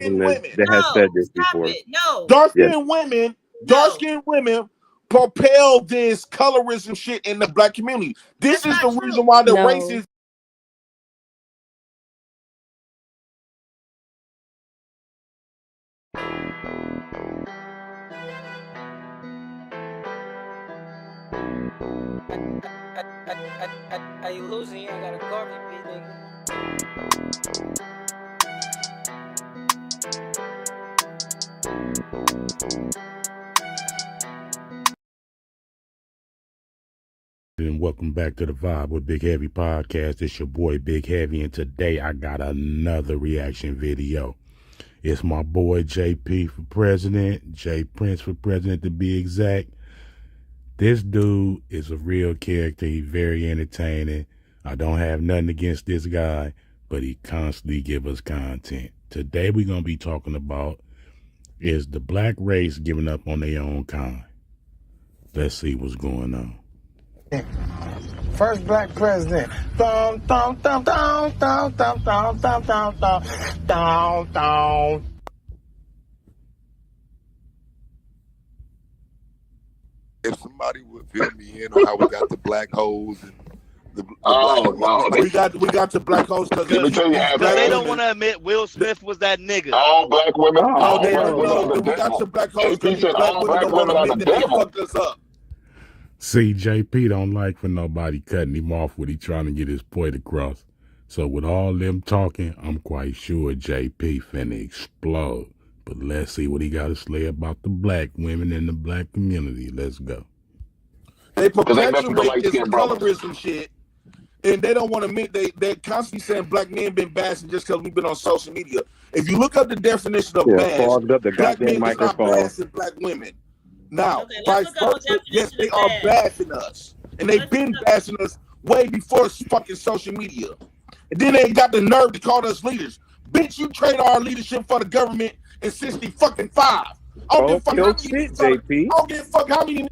skinned women. That has said this stop before. it. No. Dark skinned women propel this colorism shit in the black community. This is the reason why the racist. Are you losing? I got a garbage beat, nigga. And welcome back to the Vibe with Big Heavy Podcast. It's your boy Big Heavy, and today I got another reaction video. It's my boy JP for president, J Prince for president to be exact. This dude is a real character. He's very entertaining. I don't have nothing against this guy, but he constantly give us content. Today we're going to be talking about is the black race giving up on their own kind. Let's see what's going on. First black president. Dum, dum, dum, dum, dum, dum, dum, dum, dum, dum, dum, dum. If somebody would fill me in on how we got the black holes and the we got the black holes because Let me tell you how they don't want to admit Will Smith was that nigga. all black women. All they black don't women know are the that we got devil. the black holes He because said all black women are the they devil. fucked us up. See, JP don't like for nobody cutting him off when he trying to get his point across. So with all them talking, I'm quite sure JP finna explode. But let's see what he got to say about the black women in the black community. Let's go. They perpetuate this colorism shit, and they don't want to admit they constantly saying black men been bashing just because we've been on social media. If you look up the definition of bash, black men is not bashing black women. Now, vice versa, yes, they are bashing us. And they've been bashing us way before fucking social media. And then they got the nerve to call us leaders. Bitch, you trade our leadership for the government in 65. I don't give a fuck how many.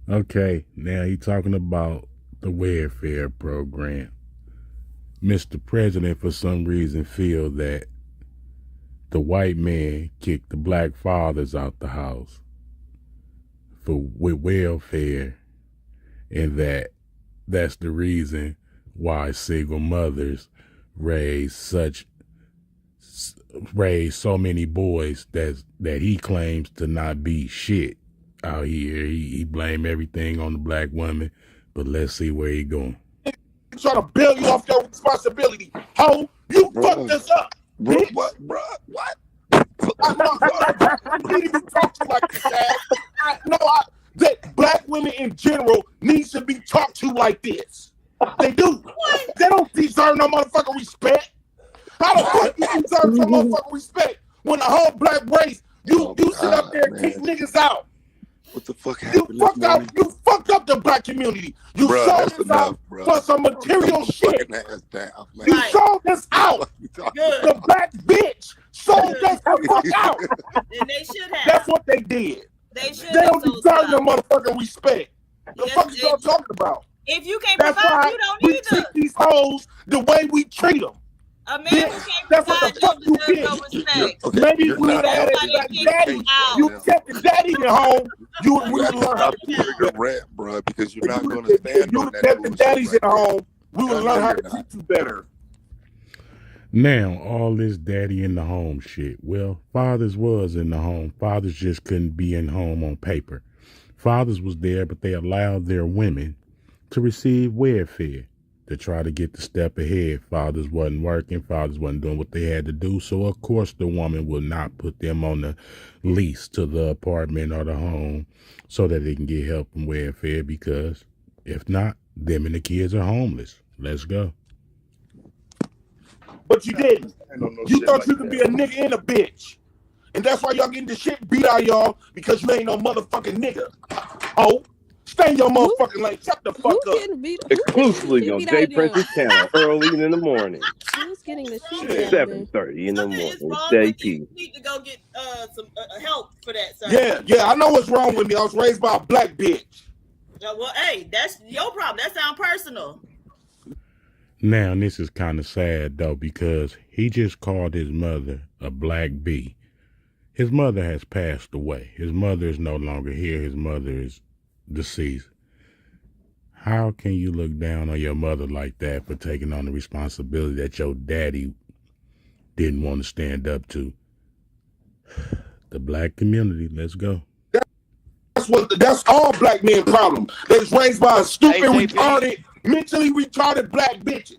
Okay, now he talking about the welfare program. Mr. President, for some reason, feel that the white man kicked the black fathers out the house with welfare, and that's the reason why single mothers raise so many boys that he claims to not be shit out here. He blame everything on the black woman, but let's see where he going. Trying to bail you off your responsibility. Ho, you fucked us up. What? I can't even talk to you like that. That black women in general needs to be talked to like this. They do. They don't deserve no motherfucking respect. How the fuck you deserve some motherfucking respect when the whole black race, you sit up there and kick niggas out? What the fuck happened? You fucked up the black community. You sold us out for some material shit. You sold us out. The black bitch sold us the fuck out. And they should have. That's what they did. They don't deserve no motherfucking respect. The fuck you y'all talking about? If you can't provide, you don't either. We treat these hoes the way we treat them. A man who can't provide don't deserve no respect. Okay, maybe we would have had daddy. You kept the daddy at home. You would learn how to treat your rap, bro, because you're not going to stand on that. You kept the daddies at home. We would learn how to treat you better. Now, all this daddy in the home shit. Well, fathers was in the home. Fathers just couldn't be in home on paper. Fathers was there, but they allowed their women to receive welfare to try to get the step ahead. Fathers wasn't working. Fathers wasn't doing what they had to do. So, of course, the woman will not put them on the lease to the apartment or the home so that they can get help and welfare, because if not, them and the kids are homeless. Let's go. But you didn't. You thought you could be a nigga and a bitch. And that's why y'all getting the shit beat out of y'all, because you ain't no motherfucking nigga. Oh, stay in your motherfucking lane. Shut the fuck up. Exclusively on J Prince's channel, early in the morning. Who's getting the shit? 7:30 in the morning. JP. You need to go get some help for that, sir. Yeah, I know what's wrong with me. I was raised by a black bitch. Well, hey, that's your problem. That sounds personal. Now, this is kind of sad, though, because he just called his mother a black bee. His mother has passed away. His mother is no longer here. His mother is deceased. How can you look down on your mother like that for taking on the responsibility that your daddy didn't want to stand up to? The black community, let's go. That's all black men problem. They was raised by stupid, retarded, mentally retarded black bitches.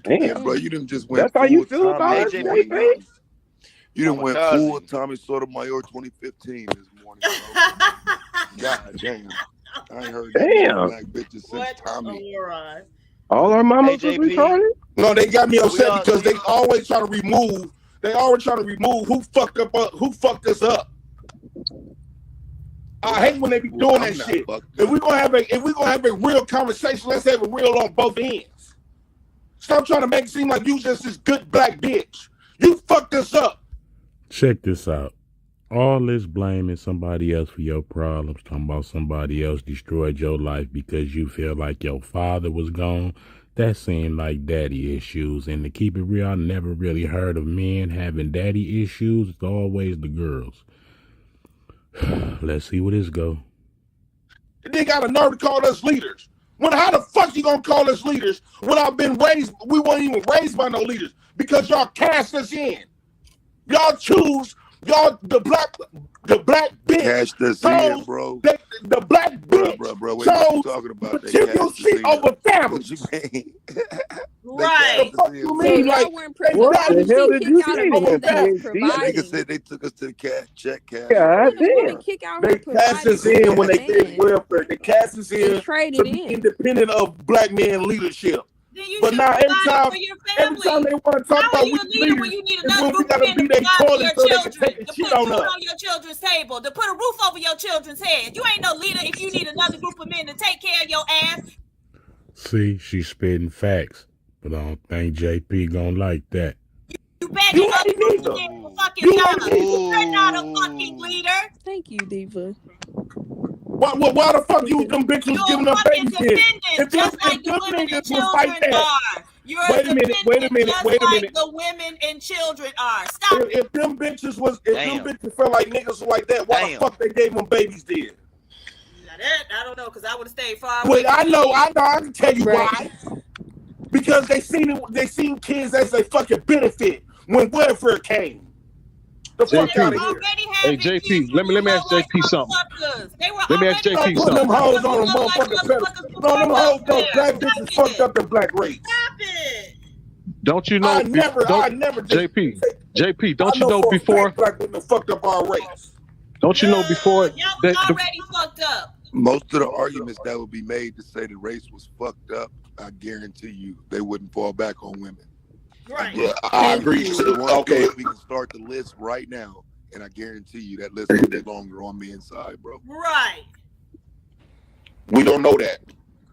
Damn, bro, you didn't just went. That's how you feel about it, JP? You didn't went full Tommy Sotomayor 2015 this morning, bro. God damn. I ain't heard that black bitches since Tommy. All our mamas was retarded? No, they got me upset because they always try to remove. They always try to remove who fucked us up. I hate when they be doing that shit. If we're gonna have a real conversation, let's have it real on both ends. Stop trying to make it seem like you just this good black bitch. You fucked us up. Check this out. All this blaming somebody else for your problems, talking about somebody else destroyed your life because you feel like your father was gone, that seemed like daddy issues. And to keep it real, I never really heard of men having daddy issues. It's always the girls. Let's see where this go. They got a nerve to call us leaders. How the fuck you gonna call us leaders when we weren't even raised by no leaders because y'all cast us in. Y'all choose the black bitch. Cashed us in, bro. The black bitch. Bro, what you talking about? Material shit over family. What you mean? Right. What you mean? Y'all weren't provided. What the hell did you Nigga said they took us to the cash. God damn. They cast us in when they did welfare. They cast us in traded to be independent of black man leadership. But now every time they want to talk about we leaders, when you need is another when we group gotta of be men their to provide for toilet your so they children, can take to the put shit food on us. on your children's table, to put a roof over your children's head. You ain't no leader if you need another group of men to take care of your ass. See, she's spitting facts, but I don't think JP gonna like that. You begging other groups of men for fucking jobs. You're not a fucking leader. Thank you, Diva. Why the fuck you them bitches was giving up babies then? If them niggas will fight that. You're Wait a minute. like the women and children are. Stop. If them bitches felt like niggas like that, why the fuck they gave them babies then? I don't know, because I would have stayed far Well, away. I can tell you why. Because they seen kids as a fucking benefit when welfare came. The fuck out of here. Hey JP, let me ask JP something. Let me ask JP Put them something. hoes on them motherfucking pedestal. No, them hoes don't. Black bitches fucked up the black race. Stop it. Don't you know? I never. JP, don't you know before? Black women fucked up our race. Don't you know before? Y'all already fucked up. Most of the arguments that would be made to say the race was fucked up, I guarantee you, they wouldn't fall back on women. Right. Yeah, I agree. Okay, we can start the list right now, and I guarantee you that list will be longer on men's side, bro. Right. We don't know that.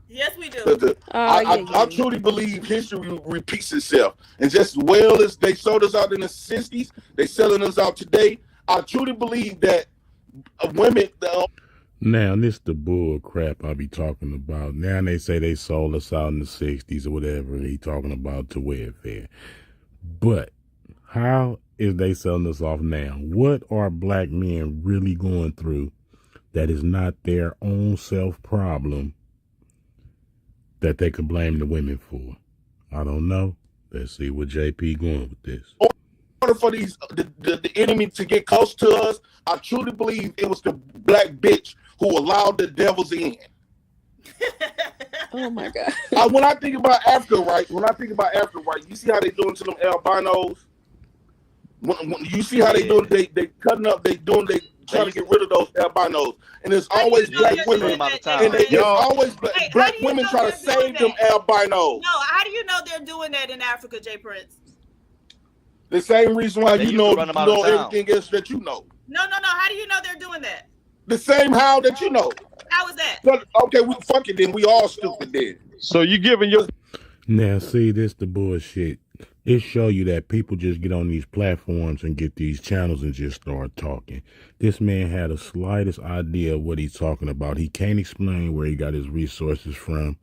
Yes, we do. I truly believe history repeats itself. And just as well as they sold us out in the 60s, they selling us out today. I truly believe that women... Now, this the bull crap I be talking about. Now they say they sold us out in the 60s or whatever he talking about to welfare. But how is they selling us off now? What are black men really going through that is not their own self problem that they can blame the women for? I don't know. Let's see what JP going with this. In order for the enemy to get close to us, I truly believe it was the black bitch who allowed the devils in. Oh my God. When I think about Africa, right? You see how they doing to them albinos? When you see how they doing, they cutting up, they trying to get rid of those albinos. And there's always black women. And there's always black women trying to save them albinos. No, how do you know they're doing that in Africa, J. Prince? The same reason why you know everything else that you know. No. How do you know they're doing that? The same how that you know. How is that? But, okay, we fuck it then. We all stupid then. So you giving your... Now, see, this the bullshit. It show you that people just get on these platforms and get these channels and just start talking. This man had the slightest idea of what he's talking about. He can't explain where he got his resources from.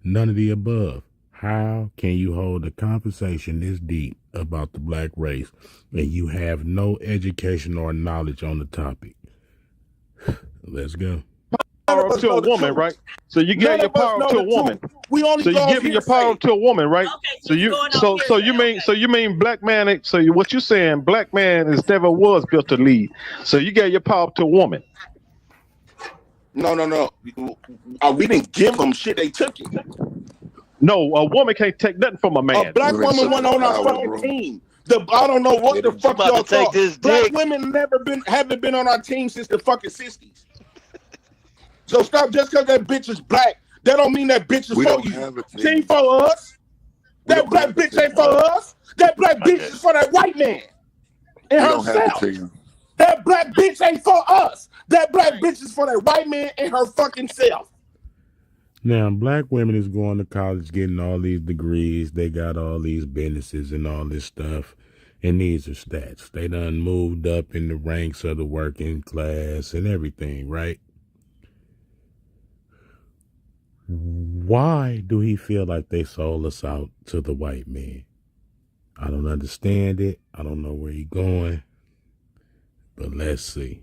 None of the above. How can you hold a conversation this deep about the black race and you have no education or knowledge on the topic? Let's go. Power to a woman, right? So you gave your power to a woman. We only so you giving your power to a woman, right? Okay, so you mean black man? So what you saying? Black man is never was built to lead. So you gave your power to a woman. No. We didn't give them shit. They took it. No, a woman can't take nothing from a man. A black woman went on our fucking team. I don't know what the fuck y'all thought. Black women haven't been on our team since the fucking 60s. So stop, just because that bitch is black, that don't mean that bitch is for you. She ain't for us. That black bitch ain't for us. That black bitch is for that white man and herself. That black bitch ain't for us. That black bitch is for that white man and her fucking self. Now, black women is going to college, getting all these degrees. They got all these businesses and all this stuff. And these are stats. They done moved up in the ranks of the working class and everything, right? Why do he feel like they sold us out to the white man? I don't understand it. I don't know where he's going. But let's see.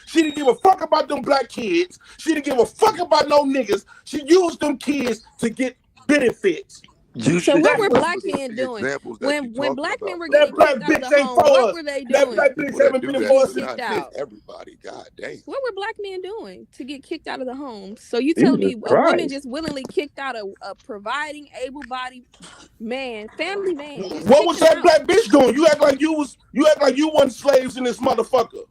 She didn't give a fuck about them black kids. She didn't give a fuck about no niggas. She used them kids to get benefits. So what were black men doing? When black men were getting kicked out of the home, what were they doing? That black bitch haven't been for us since everybody. God damn. What were black men doing to get kicked out of the home? So you tell me a woman just willingly kicked out a providing, able-bodied man, family man? What was that black bitch doing? You act like you wasn't slaves in this motherfucker.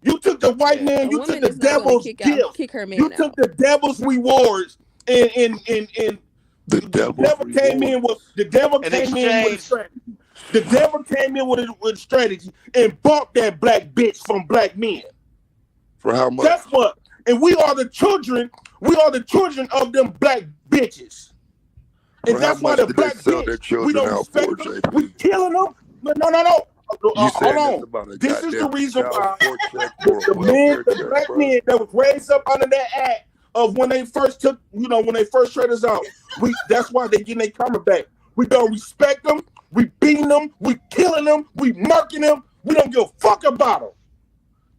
You took the white man, you took the devil's gift. You took the devil's rewards and the devil came in with strategy. The devil came in with strategy and bought that black bitch from black men. For how much? That's what. And we are the children. We are the children of them black bitches. And that's why the black bitch, we don't respect them. We killing them. No. Hold on. This is the reason why the black men that was raised up under that act of when they first took, when they first traded us out. That's why they getting their karma back. We don't respect them. We beating them. We killing them. We murking them. We don't give a fuck about them.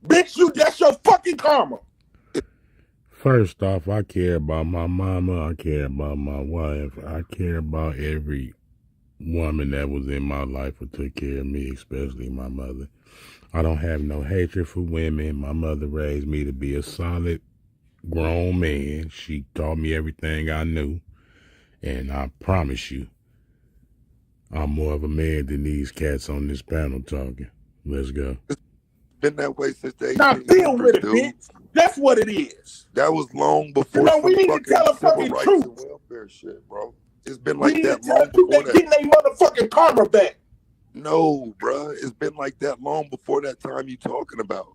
Bitch, that's your fucking karma. First off, I care about my mama. I care about my wife. I care about every woman that was in my life or took care of me, especially my mother. I don't have no hatred for women. My mother raised me to be a solid grown man. She taught me everything I knew. And I promise you, I'm more of a man than these cats on this panel talking. Let's go. It's been that way since they now deal with it, bitch. That's what it is. That was long before we need to tell a fucking truth. And welfare shit, bro. It's been like that long before that. Getting their motherfucking karma back. No, bro. It's been like that long before that time you talking about.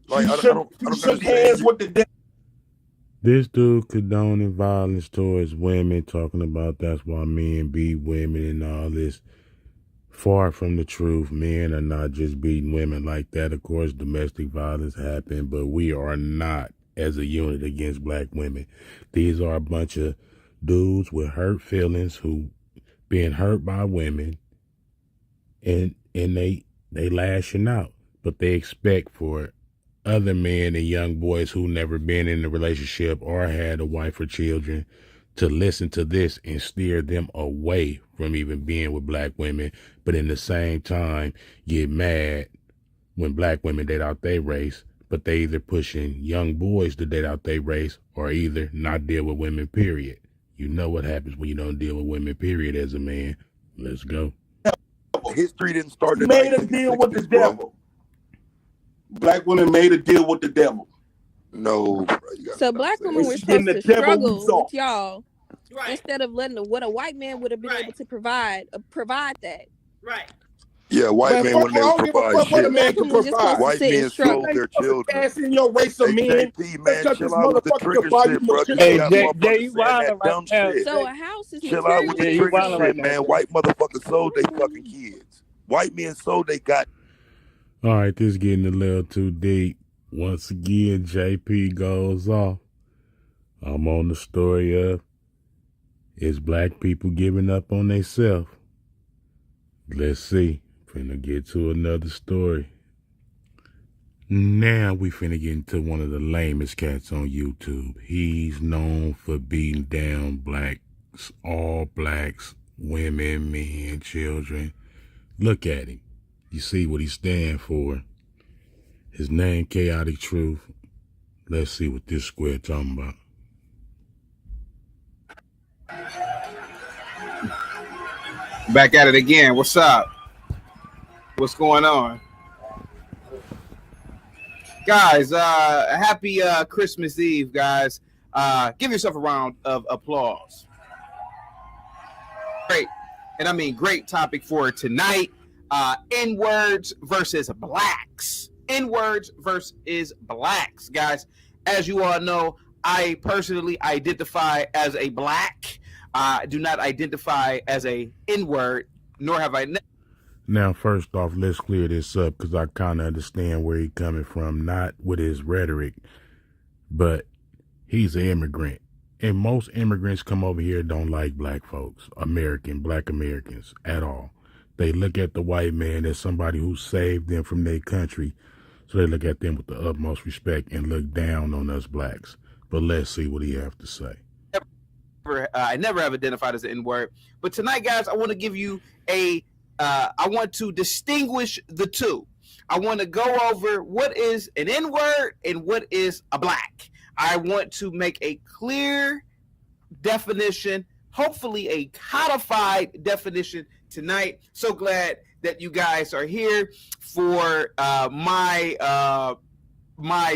Like I don't shook hands with the devil. This dude condoning violence towards women, talking about that's why men beat women and all this. Far from the truth. Men are not just beating women like that. Of course, domestic violence happened, but we are not as a unit against black women. These are a bunch of dudes with hurt feelings who being hurt by women, and they lashing out, but they expect for other men and young boys who never been in a relationship or had a wife or children to listen to this and steer them away from even being with black women, but in the same time get mad when black women date out their race, but they either pushing young boys to date out their race or either not deal with women, period. You know what happens when you don't deal with women, period, as a man. Let's go. History didn't start. Made a deal with the devil. Black women made a deal with the devil. No. Bro, so black women were supposed to struggle with y'all instead of letting what a white man would have been able to provide that. Right. Yeah, white men wouldn't able to provide shit. White men sold their children. Ass in your race of men. Man, chill out with the trigger shit, bro. Hey, you wildin' right now. So a house is chill out with the trigger shit, man. White motherfuckers sold they fucking kids. White men sold they got. All right, this is getting a little too deep. Once again, JP goes off. I'm on the story of Is black people giving up on themselves? Let's see. Finna get to another story. Now we finna get into one of the lamest cats on YouTube. He's known for beating down blacks, all blacks, women, men, children. Look at him. You see what he stands for. His name, Chaotic Truth. Let's see what this square talking about. Back at it again. What's up? What's going on? Guys, happy Christmas Eve, guys. Give yourself a round of applause. Great. And I mean great topic for tonight. N-words versus blacks. N-words versus blacks. Guys, as you all know, I personally identify as a black. I do not identify as a N-word, nor have I. Now, first off, let's clear this up because I kind of understand where he's coming from, not with his rhetoric, but he's an immigrant. And most immigrants come over here don't like black folks, black Americans at all. They look at the white man as somebody who saved them from their country. So they look at them with the utmost respect and look down on us blacks. But let's see what he has to say. I never have identified as an N-word. But tonight, guys, I want to give you I want to distinguish the two. I want to go over what is an N-word and what is a black. I want to make a clear definition, hopefully a codified definition tonight. So glad that you guys are here for my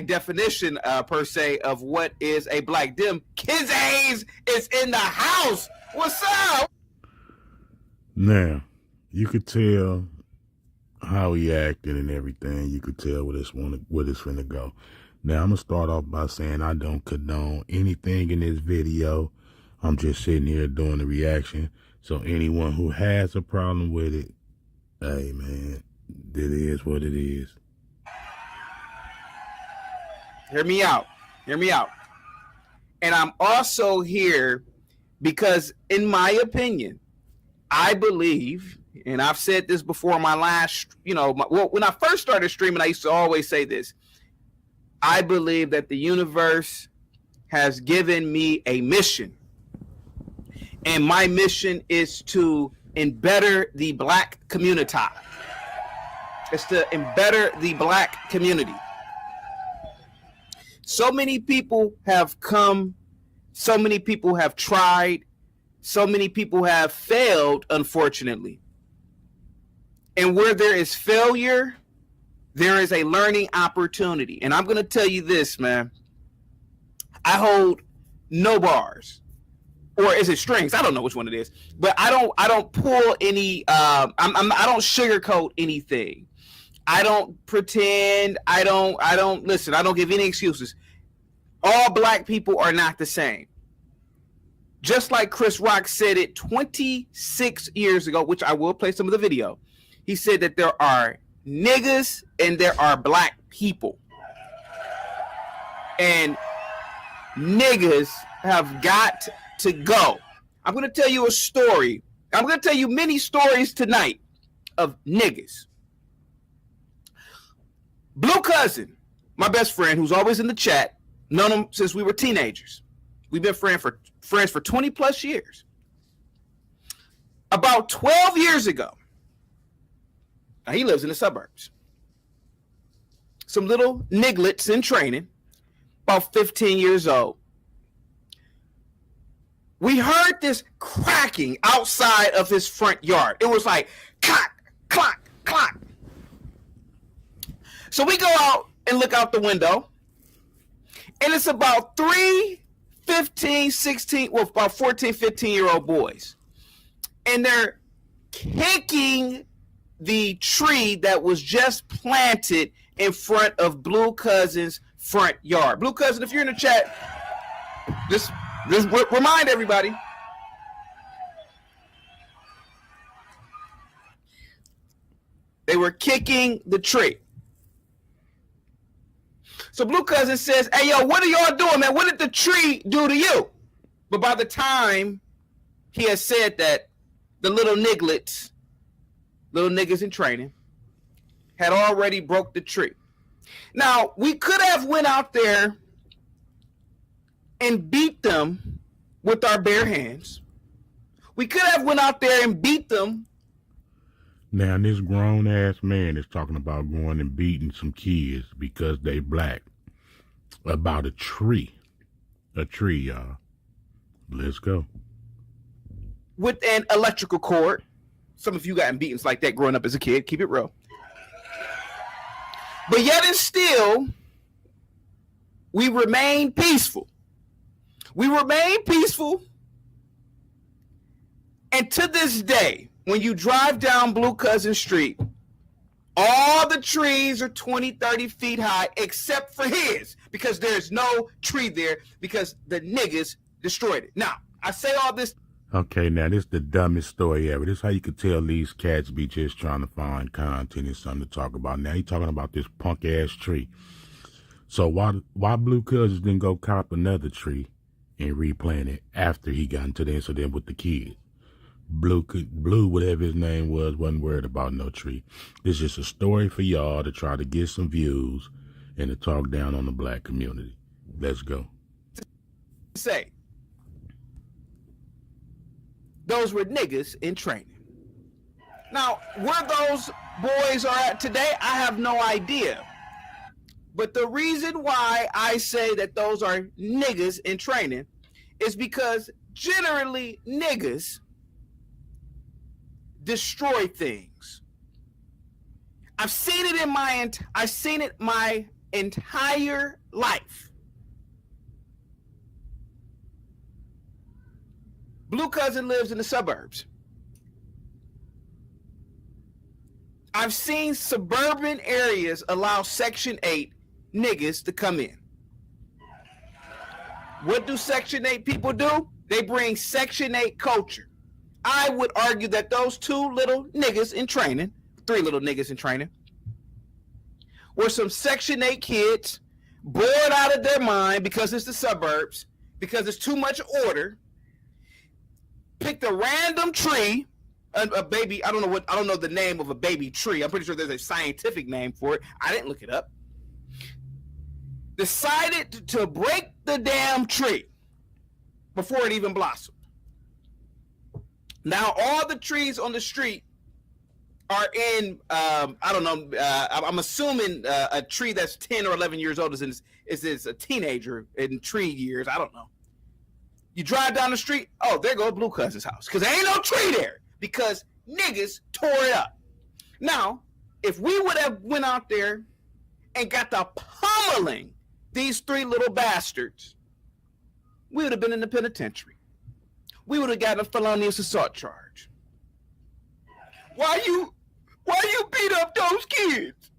definition per se of what is a black. Them Kids A's is in the house. What's up? Now, you could tell how he acted and everything. You could tell where it's finna go. Now, I'm going to start off by saying I don't condone anything in this video. I'm just sitting here doing the reaction. So anyone who has a problem with it, hey, man, it is what it is. Hear me out. Hear me out. And I'm also here because, in my opinion, I believe, and I've said this before my last, when I first started streaming, I used to always say this. I believe that the universe has given me a mission. And my mission is to embetter the black community. It's to embetter the black community. So many people have come, so many people have tried, so many people have failed, unfortunately. And where there is failure, there is a learning opportunity. And I'm going to tell you this, man. I hold no bars. Or is it strings? I don't know which one it is. But I don't pull any I don't sugarcoat anything. I don't pretend. I don't listen. I don't give any excuses. All black people are not the same. Just like Chris Rock said it 26 years ago, which I will play some of the video. He said that there are niggas and there are black people. And niggas have got to go. I'm going to tell you a story. I'm going to tell you many stories tonight of niggas. Blue Cousin, my best friend, who's always in the chat, known him since we were teenagers. We've been friends for 20 plus years. About 12 years ago, now he lives in the suburbs. Some little nigglets in training, about 15 years old. We heard this cracking outside of his front yard. It was like, clock, clock, clock. So we go out and look out the window, and it's about 3 15, 16, well, about 14, 15-year-old boys. And they're kicking the tree that was just planted in front of Blue Cousin's front yard. Blue Cousin, if you're in the chat, just remind everybody. They were kicking the tree. So Blue Cousin says, hey, yo, what are y'all doing, man? What did the tree do to you? But by the time he has said that the little nigglets, little niggas in training, had already broke the tree. Now, we could have went out there and beat them with our bare hands. We could have went out there and beat them. Now, this grown-ass man is talking about going and beating some kids because they black. About a tree. A tree, y'all. Let's go. With an electrical cord. Some of you gotten beatings like that growing up as a kid. Keep it real. But yet and still, we remain peaceful. We remain peaceful. And to this day, when you drive down Blue Cousin Street, all the trees are 20, 30 feet high, except for his, because there's no tree there because the niggas destroyed it. Now, I say all this. Okay, now this is the dumbest story ever. This is how you could tell these cats be just trying to find content and something to talk about. Now he talking about this punk ass tree. So why Blue Cousins didn't go cop another tree and replant it after he got into the incident with the kids? Blue, whatever his name was, wasn't worried about no tree. This is just a story for y'all to try to get some views and to talk down on the black community. Let's go. Say, those were niggas in training. Now, where those boys are at today, I have no idea. But the reason why I say that those are niggas in training is because generally niggas destroy things. I've seen it my entire life. Blue Cousin lives in the suburbs. I've seen suburban areas allow Section 8 niggas to come in. What do Section 8 people do? They bring Section 8 culture. I would argue that those two little niggas in training, three little niggas in training, were some Section 8 kids bored out of their mind because it's the suburbs, because it's too much order, picked a random tree, a baby, I don't know the name of a baby tree. I'm pretty sure there's a scientific name for it. I didn't look it up. Decided to break the damn tree before it even blossomed. Now all the trees on the street are in, I'm assuming a tree that's 10 or 11 years old is a teenager in tree years. I don't know. You drive down the street, oh, there goes Blue Cousin's house. Because there ain't no tree there. Because niggas tore it up. Now, if we would have went out there and got the pummeling these three little bastards, we would have been in the penitentiary. We would have gotten a felonious assault charge. Why you beat up those kids?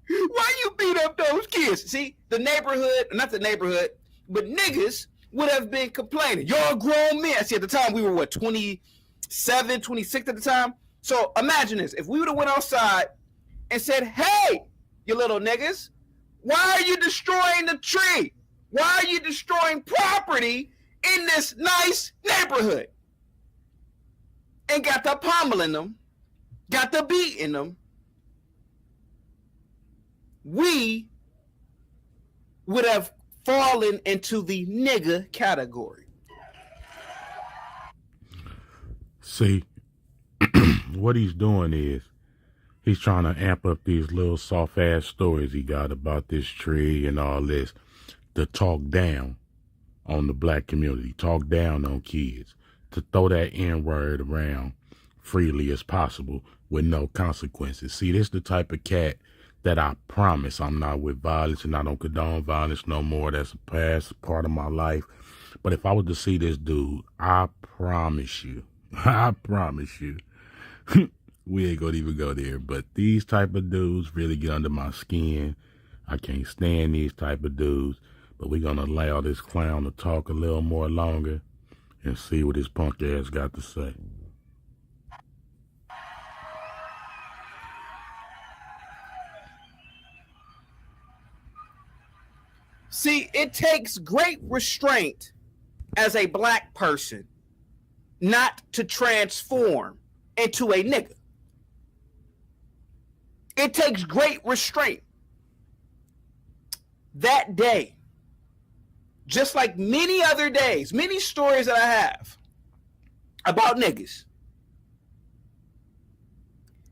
Why you beat up those kids? See, the neighborhood, not the neighborhood, but niggas would have been complaining. Y'all grown men. See, at the time, we were, what, 27, 26 at the time? So imagine this. If we would have went outside and said, hey, you little niggas, why are you destroying the tree? Why are you destroying property in this nice neighborhood? And got the pummeling them, got the beating them, we would have fallen into the nigga category. See, what he's doing is he's trying to amp up these little soft-ass stories he got about this tree and all this to talk down on the black community, talk down on kids, to throw that N-word around freely as possible with no consequences. See, this is the type of cat that I promise I'm not with violence and I don't condone violence no more. That's a past part of my life. But if I was to see this dude, I promise you, we ain't gonna even go there. But these type of dudes really get under my skin. I can't stand these type of dudes. But we're gonna allow this clown to talk a little more longer and see what his punk ass got to say. See, it takes great restraint as a black person not to transform into a nigga. It takes great restraint. That day, just like many other days, many stories that I have about niggas,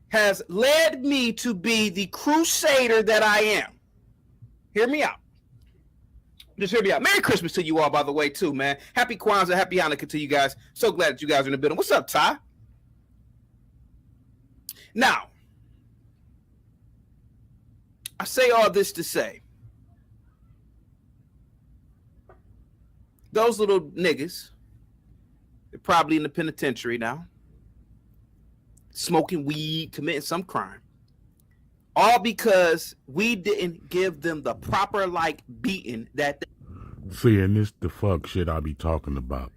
has led me to be the crusader that I am. Hear me out. Just hear me out. Merry Christmas to you all, by the way, too, man. Happy Kwanzaa, happy Hanukkah to you guys. So glad that you guys are in the building. What's up, Ty? Now, I say all this to say, those little niggas, they're probably in the penitentiary now, smoking weed, committing some crime. All because we didn't give them the proper beating that See, and this the fuck shit I be talking about.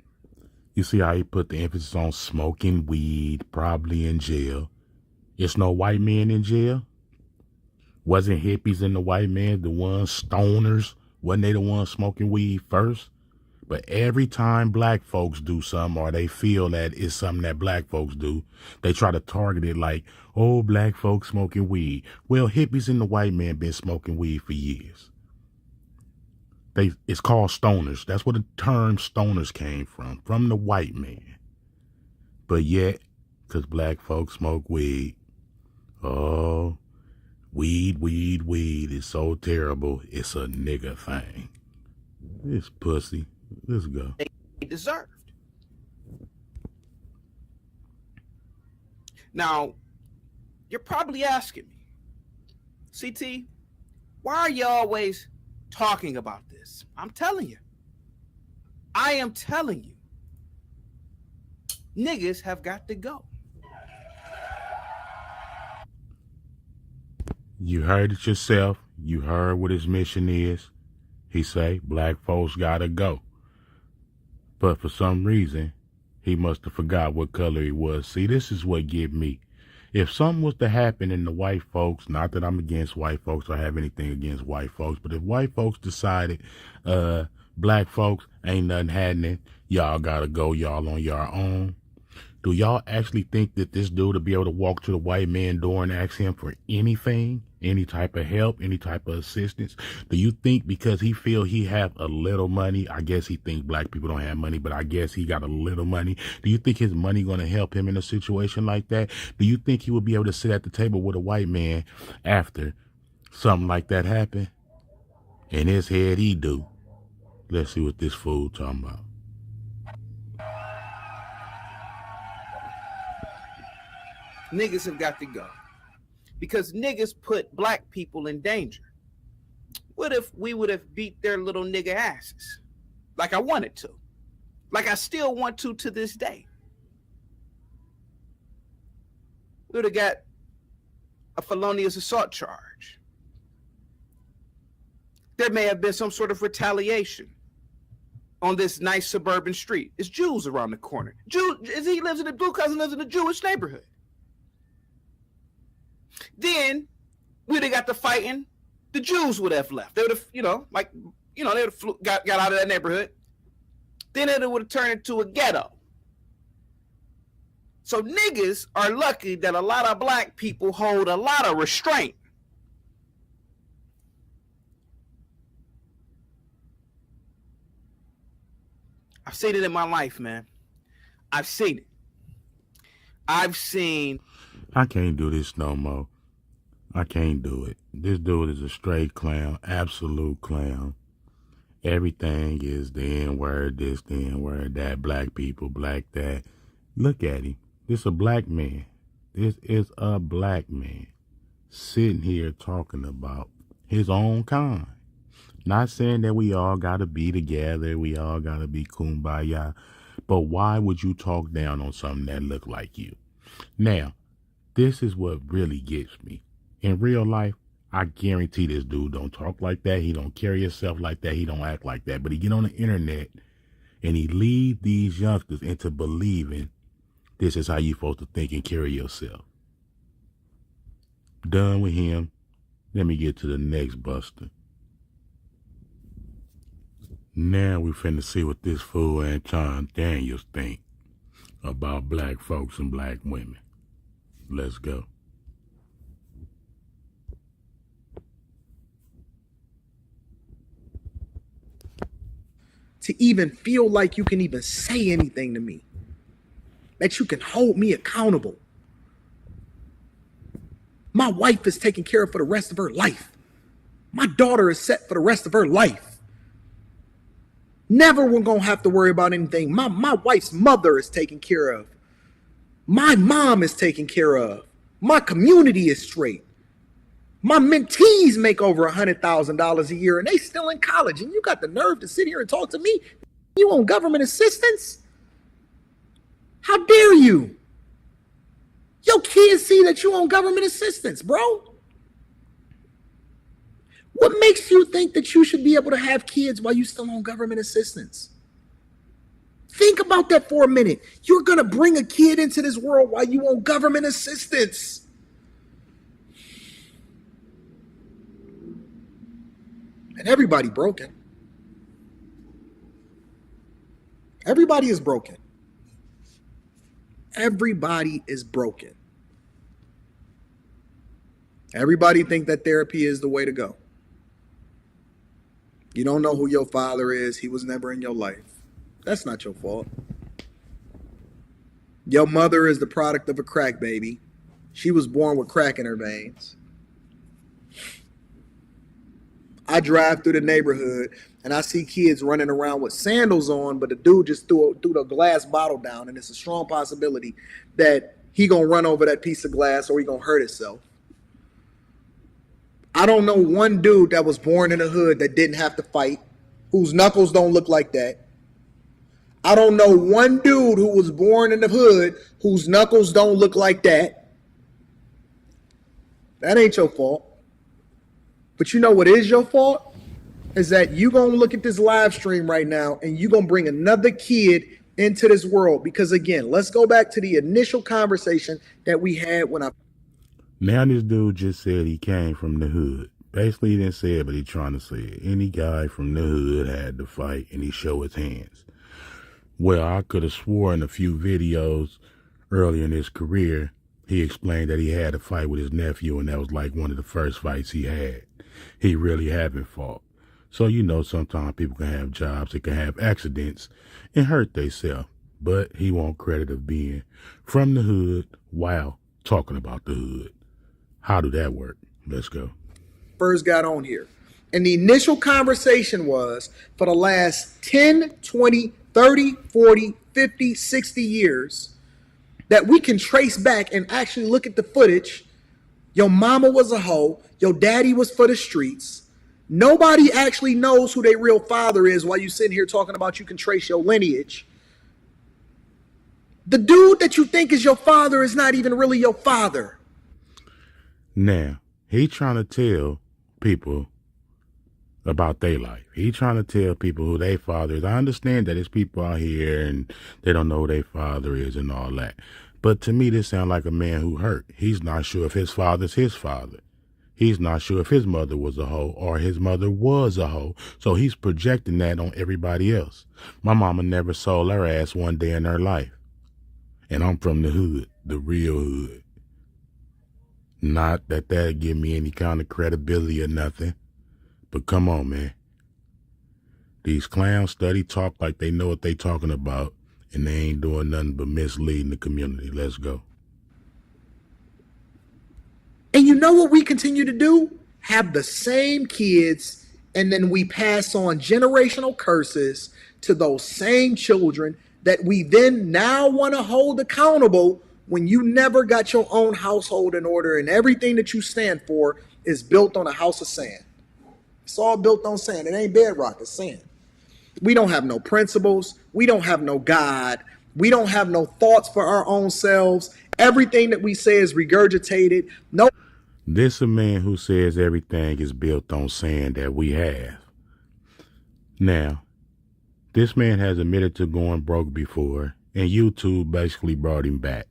You see how he put the emphasis on smoking weed, probably in jail. It's no white men in jail. Wasn't hippies and the white men the ones stoners? Wasn't they the ones smoking weed first? But every time black folks do something or they feel that it's something that black folks do, they try to target it like, oh, black folks smoking weed. Well, hippies and the white man been smoking weed for years. It's called stoners. That's where the term stoners came from the white man. But yet, because black folks smoke weed, oh, weed is so terrible, it's a nigga thing. This pussy. Let's go. They deserved. Now, you're probably asking me, CT, why are you always talking about this? I'm telling you. I am telling you. Niggas have got to go. You heard it yourself. You heard what his mission is. He say, black folks gotta go. But for some reason, he must have forgot what color he was. See, this is what get me. If something was to happen in the white folks, not that I'm against white folks or have anything against white folks, but if white folks decided, black folks ain't nothing happening, y'all gotta go, y'all on your own. Do y'all actually think that this dude will be able to walk to the white man door and ask him for anything, any type of help, any type of assistance? Do you think because he feel he have a little money, I guess he think black people don't have money, but I guess he got a little money. Do you think his money going to help him in a situation like that? Do you think he will be able to sit at the table with a white man after something like that happen? In his head, he do. Let's see what this fool talking about. Niggas have got to go because niggas put black people in danger. What if we would have beat their little nigga asses like I wanted to, like I still want to this day? We would have got a felonious assault charge. There may have been some sort of retaliation on this nice suburban street. It's Jews around the corner. He lives in a blue cousin lives in a Jewish neighborhood. Then we'd have got to fighting. The Jews would have left. They would have, they would have got out of that neighborhood. Then it would have turned into a ghetto. So niggas are lucky that a lot of black people hold a lot of restraint. I've seen it in my life, man. I've seen it. I can't do this no more. I can't do it. This dude is a straight clown, absolute clown. Everything is the N-word, this, the N-word, that, black people, black that. Look at him. This is a black man. This is a black man sitting here talking about his own kind. Not saying that we all got to be together, we all got to be kumbaya, but why would you talk down on something that look like you? Now, this is what really gets me. In real life, I guarantee this dude don't talk like that. He don't carry himself like that. He don't act like that. But he get on the internet and he lead these youngsters into believing this is how you supposed to think and carry yourself. Done with him. Let me get to the next buster. Now we finna see what this fool and John Daniels think. about black folks and black women. Let's go. To even feel like you can even say anything to me, that you can hold me accountable. My wife is taken care of for the rest of her life. My daughter is set for the rest of her life. Never we're gonna have to worry about anything. My wife's mother is taken care of. My mom is taken care of. My community is straight. My mentees make over $100,000 a year and they still in college. And you got the nerve to sit here and talk to me? You on government assistance? How dare you? Your kids see that you on government assistance, bro. What makes you think that you should be able to have kids while you still on government assistance? Think about that for a minute. You're going to bring a kid into this world while you on government assistance. And everybody broken. Everybody is broken. Everybody is broken. Everybody think that therapy is the way to go. You don't know who your father is. He was never in your life. That's not your fault. Your mother is the product of a crack baby. She was born with crack in her veins. I drive through the neighborhood and I see kids running around with sandals on, but the dude just threw the glass bottle down, and it's a strong possibility that he gonna run over that piece of glass or he gonna hurt himself. I don't know one dude that was born in the hood that didn't have to fight, whose knuckles don't look like that. I don't know one dude who was born in the hood whose knuckles don't look like that. That ain't your fault. But you know what is your fault? Is that you gonna look at this live stream right now and you gonna bring another kid into this world. Because again, let's go back to the initial conversation that we had when I... Now this dude just said he came from the hood. Basically he didn't say it, but he trying to say it. Any guy from the hood had to fight and he showed his hands. Well, I could have sworn a few videos earlier in his career, he explained that he had a fight with his nephew and that was like one of the first fights he had. He really haven't fought. So, you know, sometimes people can have jobs, they can have accidents and hurt themselves. But he wants credit of being from the hood while talking about the hood. How do that work? Let's go. First got on here. And the initial conversation was for the last 10, 20, 30, 40, 50, 60 years that we can trace back and actually look at the footage. Your mama was a hoe. Your daddy was for the streets. Nobody actually knows who their real father is while you sitting here talking about you can trace your lineage. The dude that you think is your father is not even really your father. Now, he trying to tell people about their life. He trying to tell people who their father is. I understand that there's people out here and they don't know who their father is and all that. But to me, this sounds like a man who hurt. He's not sure if his father's his father. He's not sure if his mother was a hoe or his mother was a hoe. So he's projecting that on everybody else. My mama never sold her ass one day in her life. And I'm from the hood, the real hood. Not that that'd give me any kind of credibility or nothing. But come on, man. These clowns study talk like they know what they talking about, and they ain't doing nothing but misleading the community. Let's go. And you know what we continue to do? Have the same kids, and then we pass on generational curses to those same children that we then now want to hold accountable when you never got your own household in order and everything that you stand for is built on a house of sand. It's all built on sand. It ain't bedrock, it's sand. We don't have no principles. We don't have no God. We don't have no thoughts for our own selves. Everything that we say is regurgitated. No. This a man who says everything is built on sand that we have. Now, this man has admitted to going broke before, and YouTube basically brought him back.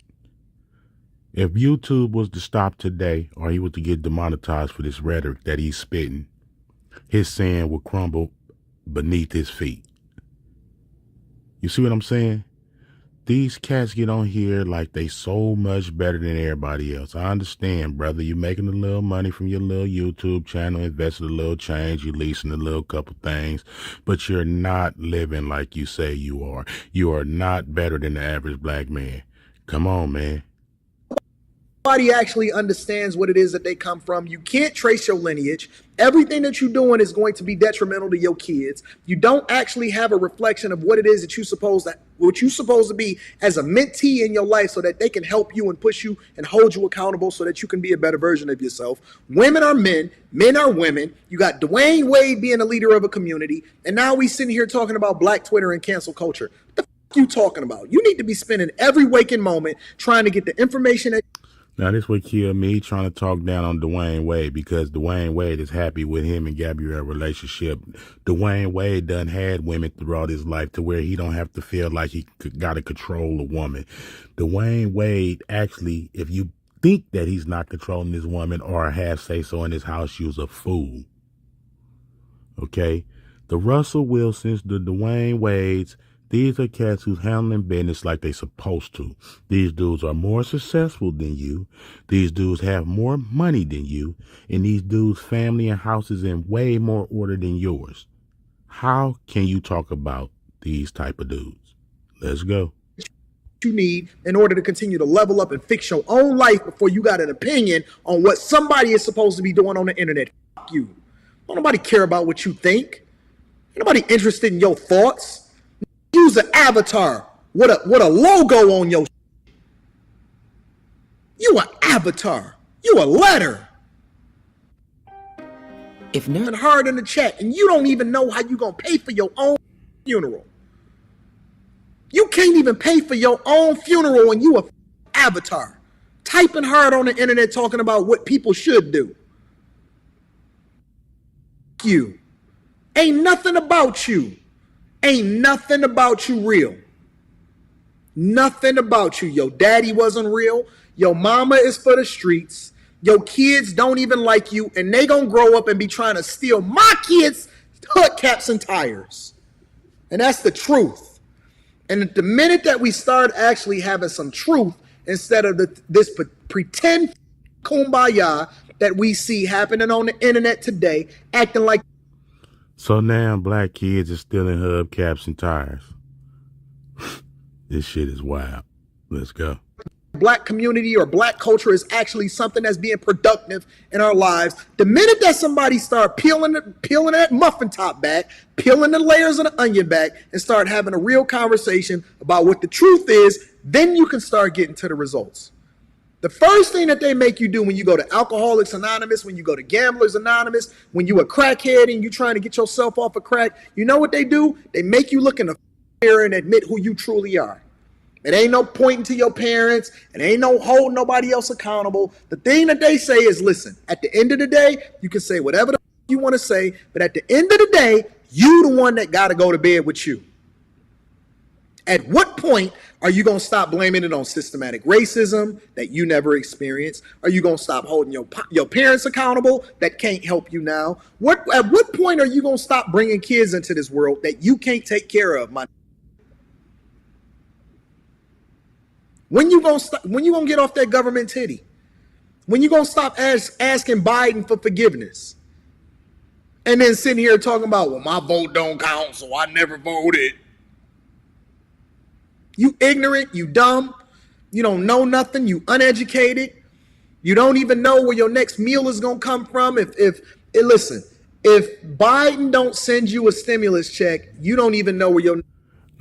If YouTube was to stop today, or he was to get demonetized for this rhetoric that he's spitting, his sand would crumble beneath his feet. You see what I'm saying? these cats get on here like they so much better than everybody else. I understand, brother. You're making a little money from your little YouTube channel, invested a little change, you leasing a little couple things, but you're not living like you say you are. You are not better than the average black man. Come on, man. Nobody actually understands what it is that they come from. You can't trace your lineage. Everything that you're doing is going to be detrimental to your kids. You don't actually have a reflection of what it is that you're supposed to be as a mentee in your life, so that they can help you and push you and hold you accountable so that you can be a better version of yourself. Women are men, men are women. You got Dwayne Wade being a leader of a community, and now we sitting here talking about Black Twitter and cancel culture. What the f you talking about? You need to be spending every waking moment trying to get the information that. Now, this would kill me trying to talk down on Dwayne Wade, because Dwayne Wade is happy with him and Gabrielle relationship. Dwayne Wade done had women throughout his life to where he don't have to feel like he got to control a woman. Dwayne Wade, actually, if you think that he's not controlling this woman or have say-so in his house, you's a fool. Okay? The Russell Wilsons, the Dwayne Wades, these are cats who's handling business like they supposed to. These dudes are more successful than you. These dudes have more money than you. And these dudes' family and houses in way more order than yours. How can you talk about these type of dudes? Let's go. You need in order to continue to level up and fix your own life before you got an opinion on what somebody is supposed to be doing on the internet. Fuck you. Don't nobody care about what you think. Ain't nobody interested in your thoughts. Use an avatar with a logo on your. You an avatar. You a letter. If not hard in the chat, and you don't even know how you gonna pay for your own funeral. You can't even pay for your own funeral, and you a avatar. Typing hard on the internet talking about what people should do. You. Ain't nothing about you. Ain't nothing about you real. Nothing about you. Your daddy wasn't real. Your mama is for the streets. Your kids don't even like you, and they gonna grow up and be trying to steal my kids' hood caps and tires. And that's the truth. And the minute that we start actually having some truth instead of this pretend kumbaya that we see happening on the internet today, acting like. So now black kids are stealing hubcaps and tires. This shit is wild. Let's go. Black community or black culture is actually something that's being productive in our lives. The minute that somebody start peeling that muffin top back, peeling the layers of the onion back, and start having a real conversation about what the truth is, then you can start getting to the results. The first thing that they make you do when you go to Alcoholics Anonymous, when you go to Gamblers Anonymous, when you a crackhead and you trying to get yourself off of crack, you know what they do? They make you look in the mirror and admit who you truly are. It ain't no pointing to your parents. It ain't no holding nobody else accountable. The thing that they say is, listen, at the end of the day, you can say whatever the you want to say, but at the end of the day, you the one that got to go to bed with you. At what point are you going to stop blaming it on systematic racism that you never experienced? Are you going to stop holding your parents accountable that can't help you now? At what point are you going to stop bringing kids into this world that you can't take care of, my? When you going to get off that government titty? When you going to stop asking Biden for forgiveness? And then sitting here talking about, well, my vote don't count, so I never voted. You ignorant, you dumb, you don't know nothing, you uneducated, you don't even know where your next meal is gonna come from. Listen, if Biden don't send you a stimulus check, you don't even know where your.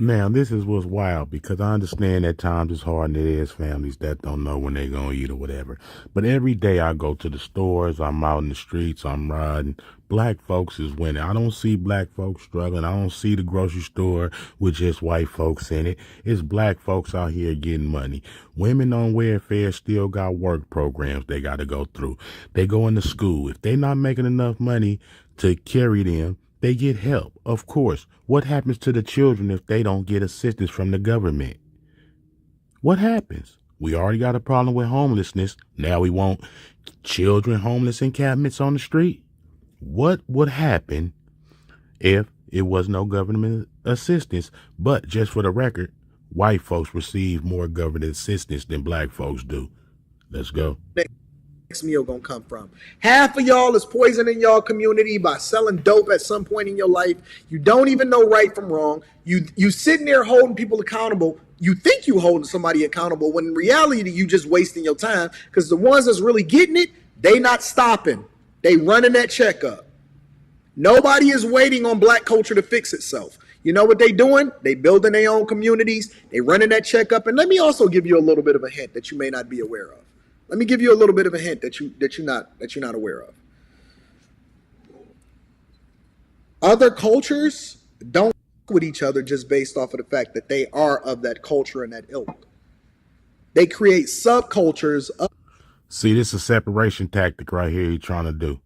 Now, this is what's wild, because I understand at times it's hard and it is families that don't know when they're going to eat or whatever. But every day I go to the stores, I'm out in the streets, I'm riding. Black folks is winning. I don't see black folks struggling. I don't see the grocery store with just white folks in it. It's black folks out here getting money. Women on welfare still got work programs they got to go through. They go into school. If they're not making enough money to carry them, they get help. Of course. What happens to the children if they don't get assistance from the government? What happens? We already got a problem with homelessness. Now we want children homeless encampments on the street. What would happen if it was no government assistance? But just for the record, white folks receive more government assistance than black folks do. Let's go. Next meal gonna come from. Half of y'all is poisoning y'all community by selling dope at some point in your life. You don't even know right from wrong. You sitting there holding people accountable. You think you holding somebody accountable when in reality you just wasting your time, because the ones that's really getting it, they not stopping. They running that checkup. Nobody is waiting on black culture to fix itself. You know what they doing? They building their own communities. They running that checkup. And let me also give you a little bit of a hint that you may not be aware of. Let me give you a little bit of a hint that you're not aware of. Other cultures don't with each other just based off of the fact that they are of that culture and that ilk. They create subcultures. See, this is a separation tactic right here he's trying to do.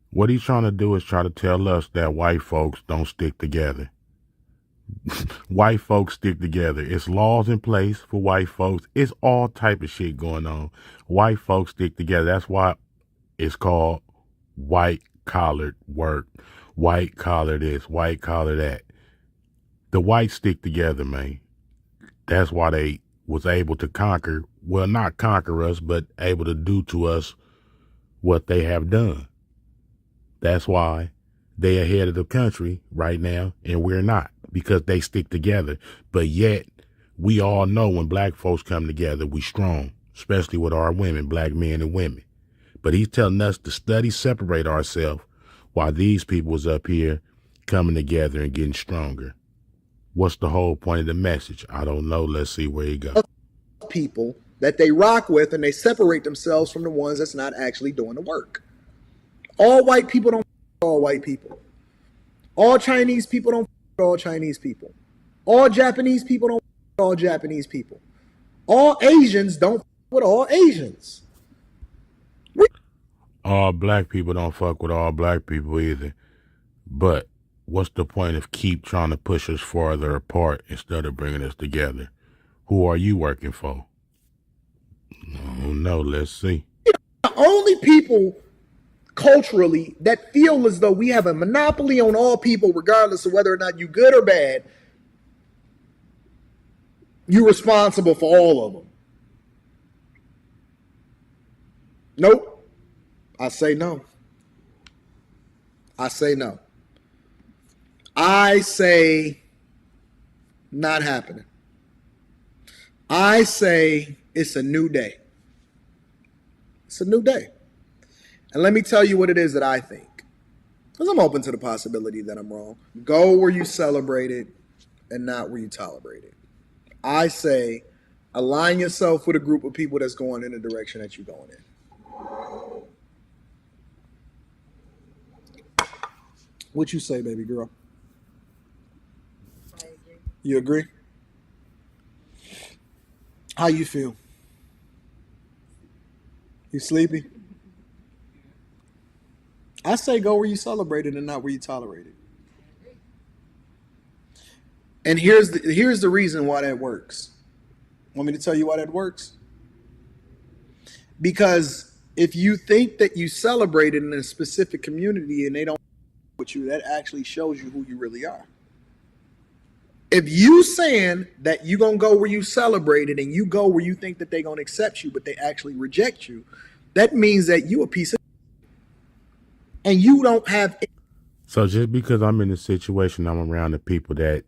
What he's trying to do is try to tell us that white folks don't stick together. White folks stick together. It's laws in place for white folks. It's all type of shit going on. White folks stick together. That's why it's called white collared work. White collar this, white collar that. The whites stick together, man. That's why they was able to conquer, well, not conquer us, but able to do to us what they have done. That's why they ahead of the country right now, and we're not, because they stick together. But yet, we all know when black folks come together, we strong, especially with our women, black men and women. But he's telling us to study, separate ourselves, while these people was up here coming together and getting stronger. What's the whole point of the message? I don't know. Let's see where he goes. People that they rock with, and they separate themselves from the ones that's not actually doing the work. All white people don't all white people. All Chinese people don't all Chinese people. All Japanese people don't all Japanese people. All Asians don't with all Asians. All black people don't fuck with all black people either. But what's the point of keep trying to push us farther apart instead of bringing us together? Who are you working for? No, let's see. The only people culturally that feel as though we have a monopoly on all people, regardless of whether or not you good or bad, you're responsible for all of them. Nope. I say no. I say no. I say not happening. I say it's a new day. It's a new day. And let me tell you what it is that I think. Because I'm open to the possibility that I'm wrong. Go where you celebrate it and not where you tolerate it. I say align yourself with a group of people that's going in the direction that you're going in. What you say, baby girl? I agree. You agree? How you feel? You sleepy? I say go where you celebrate it and not where you tolerate it. And here's the reason why that works. Want me to tell you why that works? Because if you think that you celebrate it in a specific community and they don't with you, that actually shows you who you really are. If you saying that you gonna go where you celebrate it and you go where you think that they gonna accept you, but they actually reject you, that means that you a piece of and you don't have. So just because I'm in a situation, I'm around the people that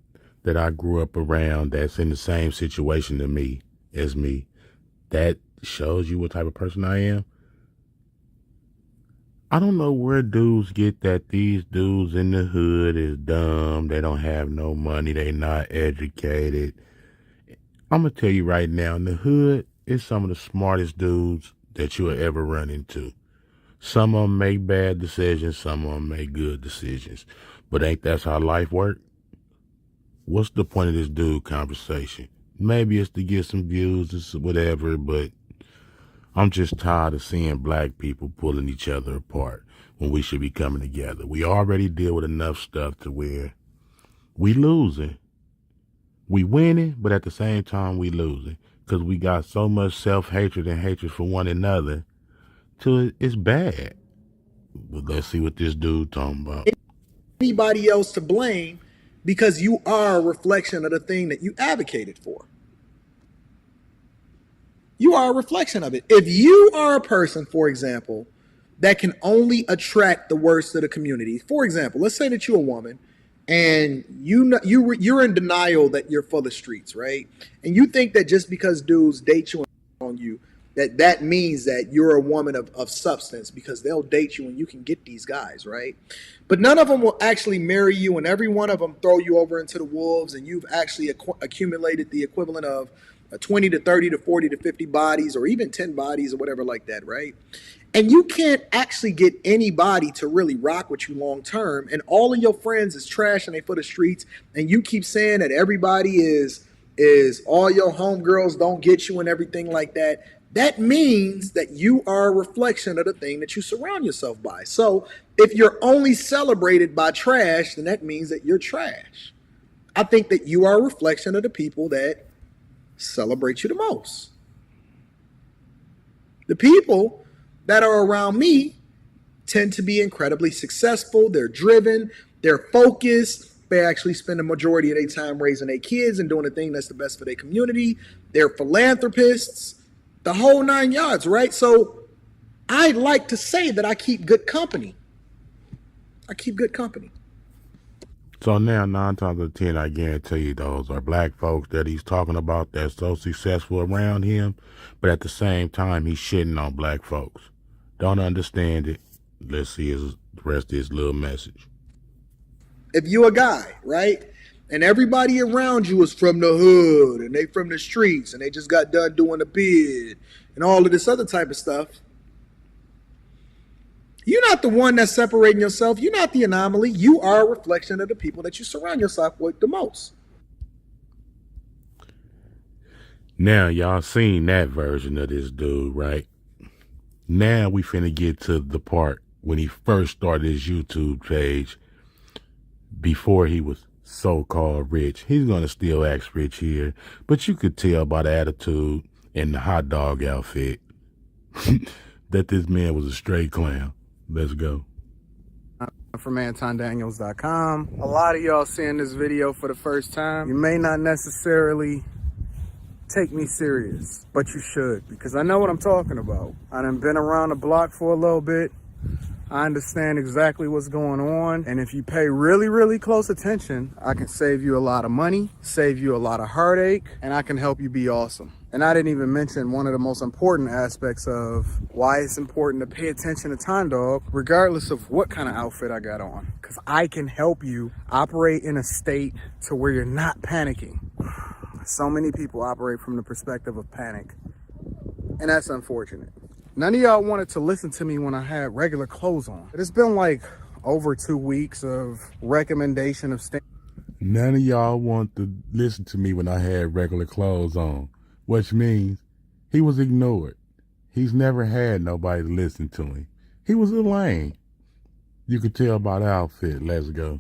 I grew up around that's in the same situation to me as me, that shows you what type of person I am. I don't know where dudes get that these dudes in the hood is dumb, they don't have no money, they not educated. I'm going to tell you right now, in the hood, it's some of the smartest dudes that you'll ever run into. Some of them make bad decisions, some of them make good decisions. But ain't that how life works? What's the point of this dude conversation? Maybe it's to get some views or whatever, but I'm just tired of seeing black people pulling each other apart when we should be coming together. We already deal with enough stuff to where we losing. We winning, but at the same time we losing because we got so much self-hatred and hatred for one another till it's bad. But let's see what this dude talking about. Anybody else to blame because you are a reflection of the thing that you advocated for. You are a reflection of it. If you are a person, for example, that can only attract the worst of the community, for example, let's say that you're a woman and you're in denial that you're for the streets, right? And you think that just because dudes date you on you, that means that you're a woman of substance, because they'll date you and you can get these guys, right? But none of them will actually marry you, and every one of them throw you over into the wolves, and you've actually accumulated the equivalent of 20 to 30 to 40 to 50 bodies, or even 10 bodies or whatever like that, right? And you can't actually get anybody to really rock with you long term, and all of your friends is trash and they for the streets, and you keep saying that everybody is all your homegirls don't get you and everything like that. That means that you are a reflection of the thing that you surround yourself by. So if you're only celebrated by trash, then that means that you're trash. I think that you are a reflection of the people that celebrate you the most. The people that are around me tend to be incredibly successful. They're driven, they're focused. They actually spend the majority of their time raising their kids and doing the thing that's the best for their community. They're philanthropists, the whole 9 yards, right? So I like to say that I keep good company. I keep good company. So now 9 times out of 10, I guarantee you those are black folks that he's talking about that's so successful around him, but at the same time, he's shitting on black folks. Don't understand it. Let's see the rest of his little message. If you a guy, right, and everybody around you is from the hood and they from the streets and they just got done doing the bid and all of this other type of stuff, you're not the one that's separating yourself. You're not the anomaly. You are a reflection of the people that you surround yourself with the most. Now, y'all seen that version of this dude, right? Now we finna get to the part when he first started his YouTube page before he was so-called rich. He's gonna still act rich here, but you could tell by the attitude and the hot dog outfit that this man was a straight clown. Let's go. From AntonDaniels.com. A lot of y'all seeing this video for the first time. You may not necessarily take me serious, but you should, because I know what I'm talking about. I done been around the block for a little bit. I understand exactly what's going on, and if you pay really, really close attention, I can save you a lot of money, save you a lot of heartache, and I can help you be awesome. And I didn't even mention one of the most important aspects of why it's important to pay attention to Time Dog, regardless of what kind of outfit I got on, because I can help you operate in a state to where you're not panicking. So many people operate from the perspective of panic, and that's unfortunate. None of y'all wanted to listen to me when I had regular clothes on. It's been like over 2 weeks of recommendation of None of y'all want to listen to me when I had regular clothes on, which means he was ignored. He's never had nobody to listen to him. He was a lame. You could tell by the outfit. Let's go.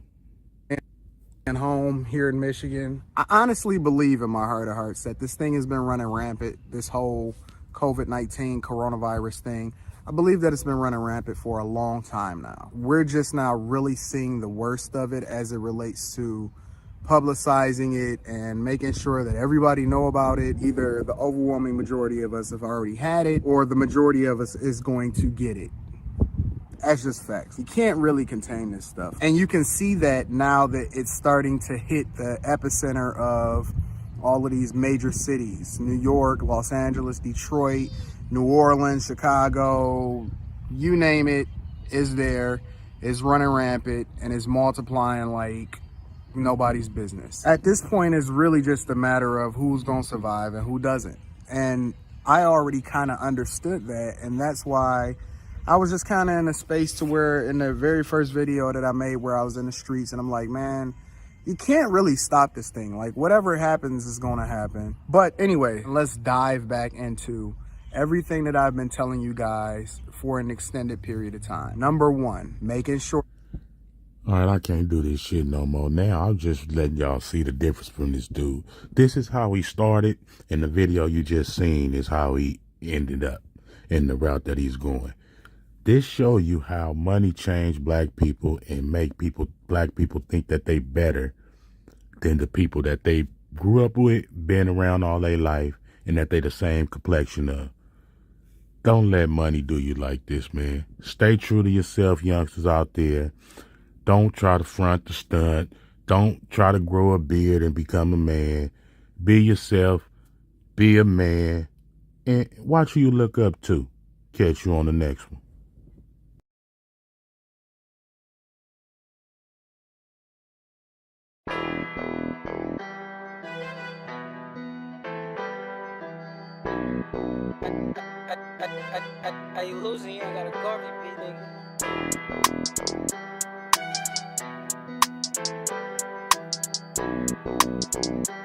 And home here in Michigan. I honestly believe in my heart of hearts that this thing has been running rampant, this whole COVID-19 coronavirus thing. I believe that it's been running rampant for a long time now. We're just now really seeing the worst of it as it relates to publicizing it and making sure that everybody know about it. Either the overwhelming majority of us have already had it, or the majority of us is going to get it. That's just facts. You can't really contain this stuff. And you can see that now that it's starting to hit the epicenter of all of these major cities: New York, Los Angeles, Detroit, New Orleans, Chicago, you name it, is there, is running rampant, and is multiplying like nobody's business. At this point, it's really just a matter of who's gonna survive and who doesn't. And I already kind of understood that, and that's why I was just kind of in a space to where in the very first video that I made where I was in the streets, and I'm like, man, you can't really stop this thing. Like, whatever happens is going to happen. But anyway, let's dive back into everything that I've been telling you guys for an extended period of time. Number one, making sure. All right, I can't do this shit no more. Now I'm just letting y'all see the difference from this dude. This is how he started, and the video you just seen is how he ended up in the route that he's going. This show you how money changed black people and make black people think that they better than the people that they grew up with, been around all their life, and that they the same complexion of. Don't let money do you like this, man. Stay true to yourself, youngsters out there. Don't try to front the stunt. Don't try to grow a beard and become a man. Be yourself. Be a man. And watch who you look up to. Catch you on the next one. Are you losing? I got a Garvey beat, nigga.